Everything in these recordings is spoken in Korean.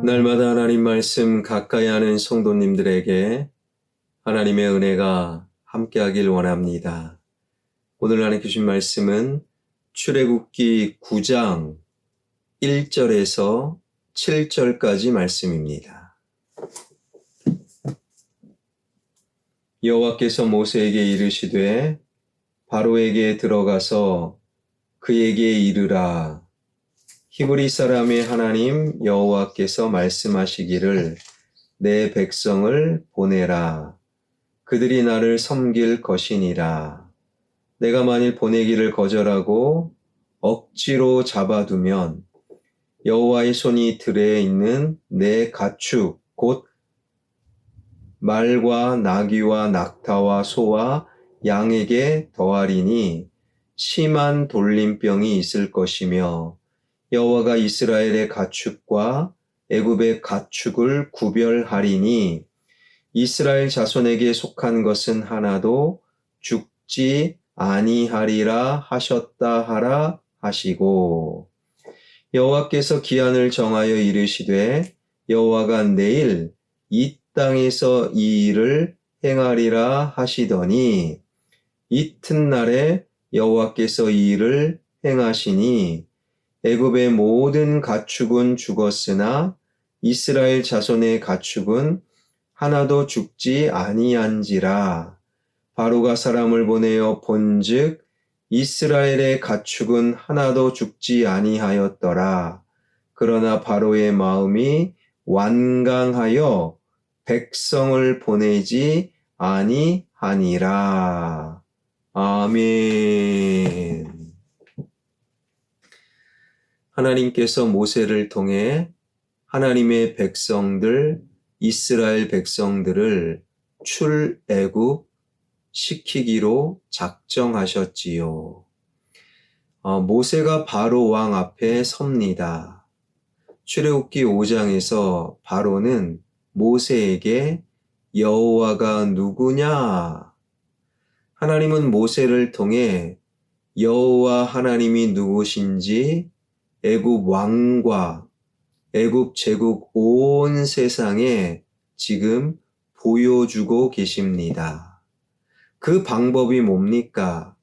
날마다 하나님 말씀 가까이 하는 성도님들에게 하나님의 은혜가 함께하길 원합니다. 오늘 하나님 주신 말씀은 출애굽기 9장 1절에서 7절까지 말씀입니다. 여호와께서 모세에게 이르시되 바로에게 들어가서 그에게 이르라. 히브리 사람의 하나님 여호와께서 말씀하시기를 내 백성을 보내라. 그들이 나를 섬길 것이니라. 내가 만일 보내기를 거절하고 억지로 잡아두면 여호와의 손이 들에 있는 내 가축 곧 말과 나귀와 낙타와 소와 양에게 더하리니 심한 돌림병이 있을 것이며 여호와가 이스라엘의 가축과 애굽의 가축을 구별하리니 이스라엘 자손에게 속한 것은 하나도 죽지 아니하리라 하셨다 하라 하시고 여호와께서 기한을 정하여 이르시되 여호와가 내일 이 땅에서 이 일을 행하리라 하시더니 이튿날에 여호와께서 이 일을 행하시니 애굽의 모든 가축은 죽었으나 이스라엘 자손의 가축은 하나도 죽지 아니한지라. 바로가 사람을 보내어 본즉 이스라엘의 가축은 하나도 죽지 아니하였더라. 그러나 바로의 마음이 완강하여 백성을 보내지 아니하니라. 아멘. 하나님께서 모세를 통해 하나님의 백성들, 이스라엘 백성들을 출애굽 시키기로 작정하셨지요. 모세가 바로 왕 앞에 섭니다. 출애굽기 5장에서 바로는 모세에게 여호와가 누구냐? 하나님은 모세를 통해 여호와 하나님이 누구신지 애굽 왕과 애굽 제국 온 세상에 지금 보여주고 계십니다. 그 방법이 뭡니까?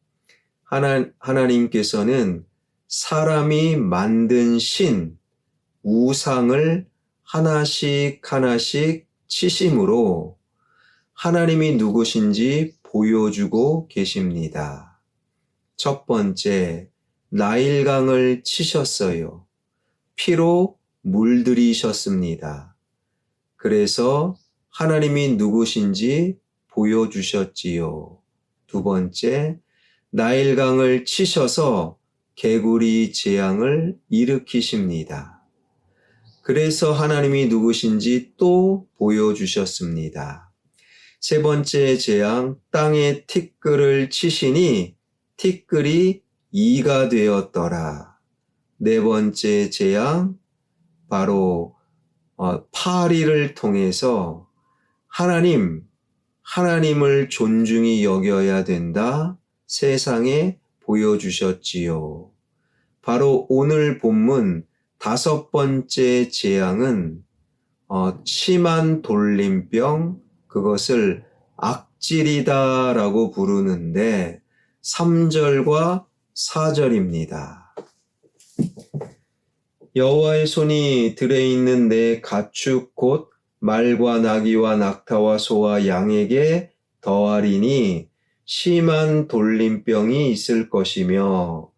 하나님께서는 사람이 만든 신, 우상을 하나씩 치심으로 하나님이 누구신지 보여주고 계십니다. 첫 번째, 나일강을 치셨어요. 피로 물들이셨습니다. 그래서 하나님이 누구신지 보여주셨지요. 두 번째, 나일강을 치셔서 개구리 재앙을 일으키십니다. 그래서 하나님이 누구신지 또 보여주셨습니다. 세 번째 재앙, 땅에 티끌을 치시니 티끌이 이가 되었더라. 네 번째 재앙, 바로 파리를 통해서 하나님을 존중히 여겨야 된다 세상에 보여주셨지요. 바로 오늘 본문 다섯 번째 재앙은 심한 돌림병, 그것을 악질이다라고 부르는데 3절과 4절입니다. 여호와의 손이 들에 있는 내 가축 곧 말과 나귀와 낙타와 소와 양에게 더하리니 심한 돌림병이 있을 것이며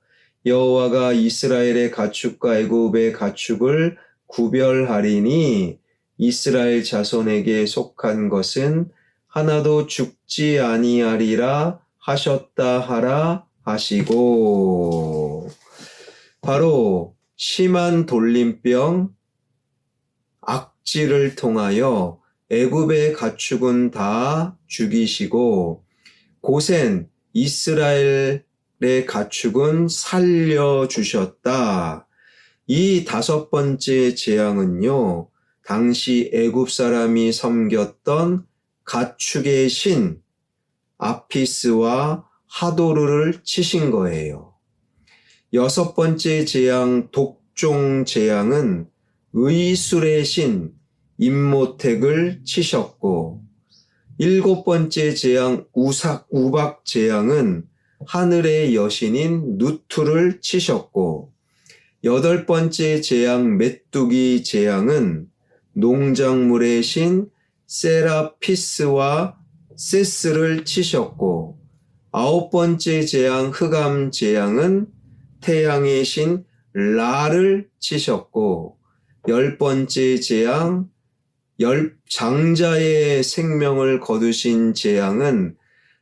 여호와가 이스라엘의 가축과 애굽의 가축을 구별하리니 이스라엘 자손에게 속한 것은 하나도 죽지 아니하리라 하셨다 하라 하시고 바로 심한 돌림병, 악질을 통하여 애굽의 가축은 다 죽이시고 고센 이스라엘의 가축은 살려주셨다. 이 다섯 번째 재앙은요, 당시 애굽 사람이 섬겼던 가축의 신 아피스와 하도르를 치신 거예요. 여섯 번째 재앙, 독종 재앙은 의술의 신 임모택을 치셨고, 7번째 재앙 우박 재앙은 하늘의 여신인 누투를 치셨고, 8번째 재앙 메뚜기 재앙은 농작물의 신 세라피스와 세스를 치셨고, 9번째 재앙 흑암 재앙은 태양의 신 라를 치셨고, 10번째 재앙 장자의 생명을 거두신 재앙은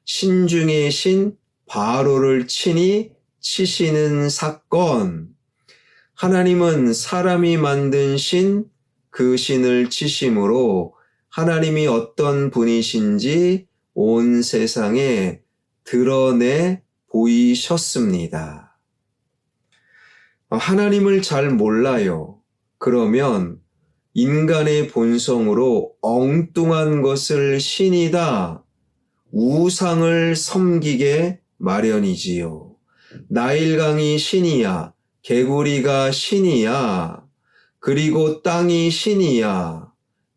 신중의 신 바로를 친히 치시는 사건. 하나님은 사람이 만든 신, 그 신을 치심으로 하나님이 어떤 분이신지 온 세상에 드러내 보이셨습니다. 하나님을 잘 몰라요. 그러면 인간의 본성으로 엉뚱한 것을 신이다, 우상을 섬기게 마련이지요. 나일강이 신이야, 개구리가 신이야, 그리고 땅이 신이야,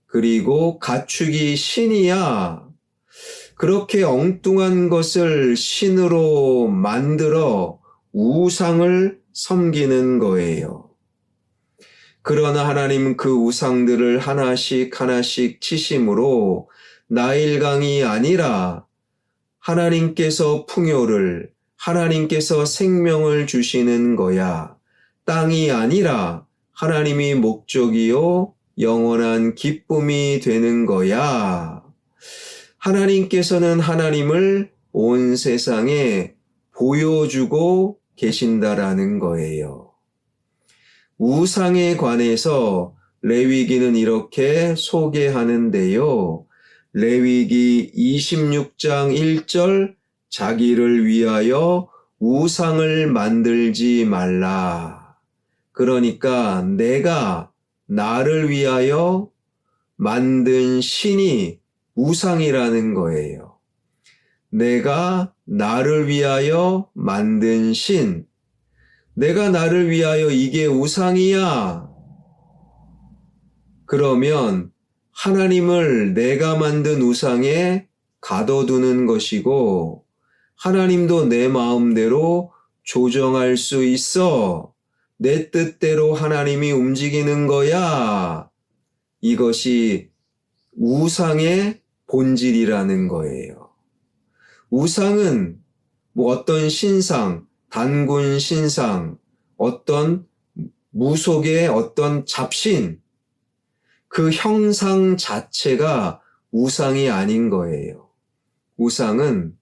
그리고 가축이 신이야. 그렇게 엉뚱한 것을 신으로 만들어 우상을 섬기는 거예요. 그러나 하나님은 그 우상들을 하나씩 하나씩 치심으로 나일강이 아니라 하나님께서 풍요를, 하나님께서 생명을 주시는 거야. 땅이 아니라 하나님이 목적이요 영원한 기쁨이 되는 거야. 하나님께서는 하나님을 온 세상에 보여주고 계신다라는 거예요. 우상에 관해서 레위기는 이렇게 소개하는데요. 레위기 26장 1절, 자기를 위하여 우상을 만들지 말라. 그러니까 내가 나를 위하여 만든 신이 우상이라는 거예요. 내가 나를 위하여 만든 신, 내가 나를 위하여 이게 우상이야. 그러면 하나님을 내가 만든 우상에 가둬두는 것이고, 하나님도 내 마음대로 조정할 수 있어. 내 뜻대로 하나님이 움직이는 거야. 이것이 우상의 본질이라는 거예요. 우상은 어떤 신상, 단군 신상, 어떤 무속의 어떤 잡신, 그 형상 자체가 우상이 아닌 거예요. 우상은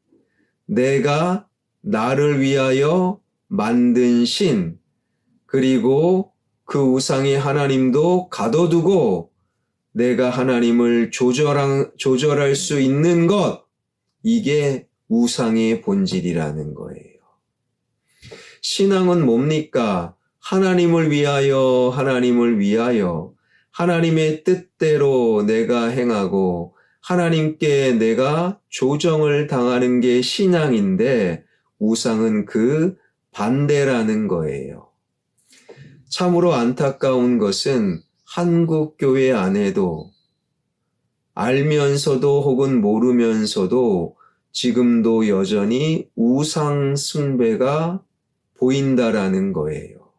내가 나를 위하여 만든 신, 그리고 그 우상이 하나님도 가둬두고 내가 하나님을 조절할 수 있는 것, 이게 우상의 본질이라는 거예요. 신앙은 뭡니까? 하나님을 위하여, 하나님의 뜻대로 내가 행하고 하나님께 내가 조정을 당하는 게 신앙인데, 우상은 그 반대라는 거예요. 참으로 안타까운 것은 한국 교회 안에도 알면서도 혹은 모르면서도 지금도 여전히 우상 숭배가 보인다라는 거예요.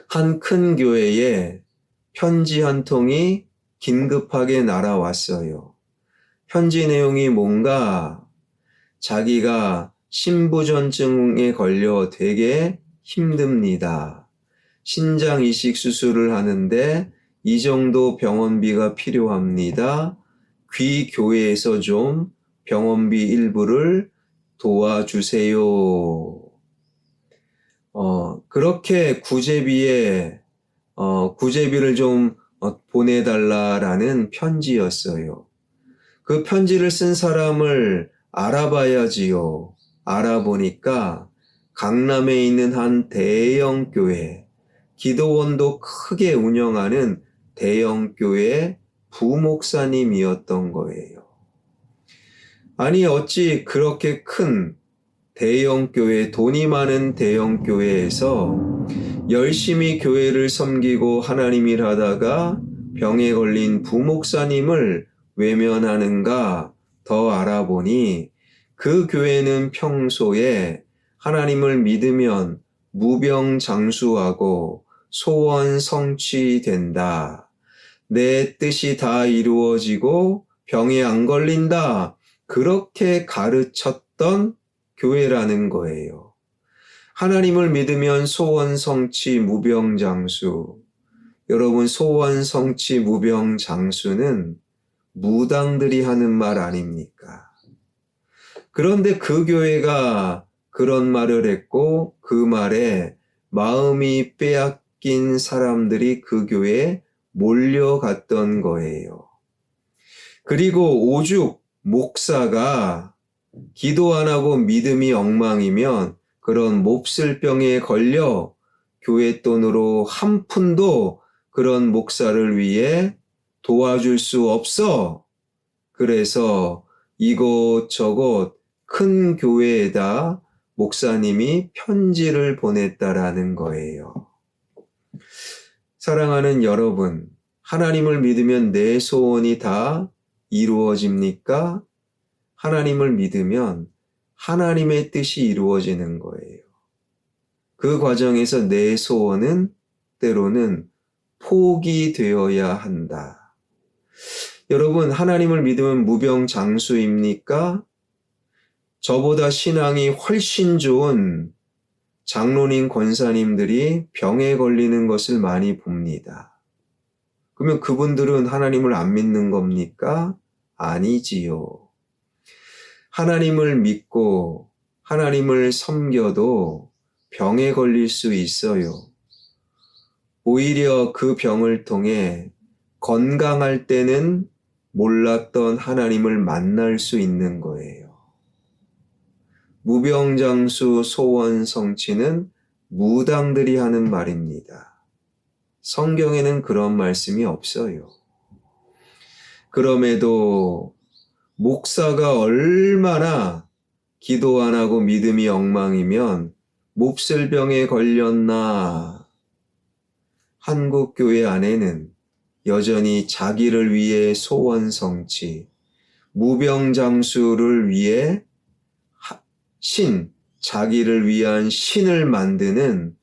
한 큰 교회에 편지 한 통이 긴급하게 날아왔어요. 편지 내용이 뭔가, 자기가 신부전증에 걸려 되게 힘듭니다. 신장 이식 수술을 하는데 이 정도 병원비가 필요합니다. 귀 교회에서 좀 병원비 일부를 도와주세요. 그렇게 구제비를 좀 보내달라라는 편지였어요. 그 편지를 쓴 사람을 알아봐야지요. 알아보니까 강남에 있는 한 대형 교회, 기도원도 크게 운영하는 대형 교회 부목사님이었던 거예요. 아니, 어찌 그렇게 큰 대형 교회, 돈이 많은 대형 교회에서 열심히 교회를 섬기고 하나님 일하다가 병에 걸린 부목사님을 외면하는가 더 알아보니 그 교회는 평소에 하나님을 믿으면 무병장수하고 소원 성취된다. 내 뜻이 다 이루어지고 병에 안 걸린다. 그렇게 가르쳤던 교회라는 거예요. 하나님을 믿으면 소원 성취 무병장수. 여러분, 소원 성취 무병장수는 무당들이 하는 말 아닙니까? 그런데 그 교회가 그런 말을 했고 그 말에 마음이 빼앗긴 사람들이 그 교회에 몰려갔던 거예요. 그리고 오죽 목사가 기도 안 하고 믿음이 엉망이면 그런 몹쓸병에 걸려 교회 돈으로 한 푼도 그런 목사를 위해 도와줄 수 없어. 그래서 이곳저곳 큰 교회에다 목사님이 편지를 보냈다라는 거예요. 사랑하는 여러분, 하나님을 믿으면 내 소원이 다 이루어집니까? 하나님을 믿으면 하나님의 뜻이 이루어지는 거예요. 그 과정에서 내 소원은 때로는 포기되어야 한다. 여러분, 하나님을 믿으면 무병장수입니까? 저보다 신앙이 훨씬 좋은 장로님, 권사님들이 병에 걸리는 것을 많이 봅니다. 그러면 그분들은 하나님을 안 믿는 겁니까? 아니지요. 하나님을 믿고 하나님을 섬겨도 병에 걸릴 수 있어요. 오히려 그 병을 통해 건강할 때는 몰랐던 하나님을 만날 수 있는 거예요. 무병장수 소원 성취는 무당들이 하는 말입니다. 성경에는 그런 말씀이 없어요. 그럼에도 목사가 얼마나 기도 안 하고 믿음이 엉망이면 몹쓸병에 걸렸나. 한국 교회 안에는 여전히 자기를 위해 소원 성취, 무병장수를 위해 자기를 위한 신을 만드는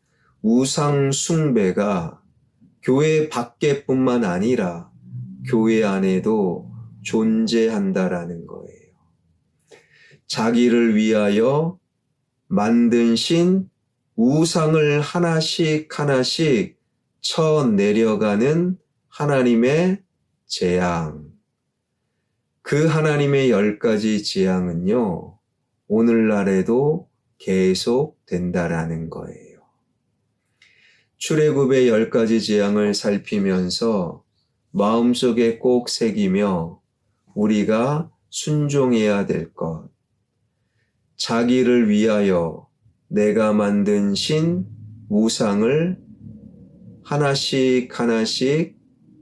우상 숭배가 교회 밖에뿐만 아니라 교회 안에도 존재한다라는 거예요. 자기를 위하여 만든 신, 우상을 하나씩 쳐 내려가는 하나님의 재앙. 그 하나님의 10가지 재앙은요, 오늘날에도 계속 된다라는 거예요. 출애굽의 10가지 재앙을 살피면서 마음속에 꼭 새기며 우리가 순종해야 될 것. 자기를 위하여 내가 만든 신, 우상을 하나씩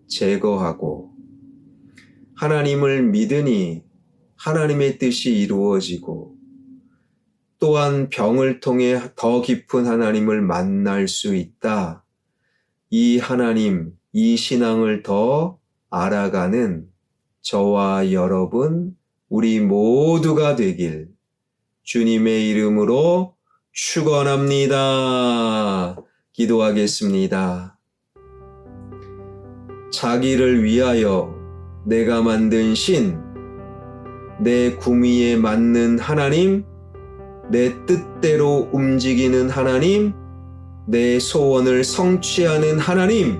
제거하고 하나님을 믿으니 하나님의 뜻이 이루어지고 또한 병을 통해 더 깊은 하나님을 만날 수 있다. 이 하나님, 이 신앙을 더 알아가는 저와 여러분, 우리 모두가 되길 주님의 이름으로 축원합니다. 기도하겠습니다. 자기를 위하여 내가 만든 신, 내 구미에 맞는 하나님, 내 뜻대로 움직이는 하나님, 내 소원을 성취하는 하나님,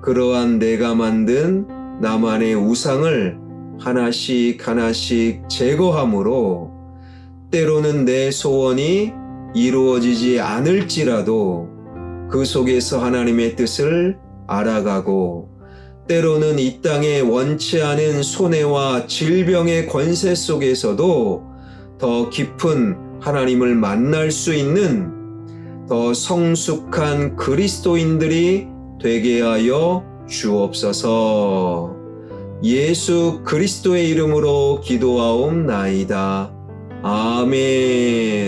그러한 내가 만든 나만의 우상을 하나씩 제거함으로 때로는 내 소원이 이루어지지 않을지라도 그 속에서 하나님의 뜻을 알아가고 때로는 이 땅에 원치 않은 손해와 질병의 권세 속에서도 더 깊은 하나님을 만날 수 있는 더 성숙한 그리스도인들이 되게 하여 주옵소서. 예수 그리스도의 이름으로 기도하옵나이다. 아멘.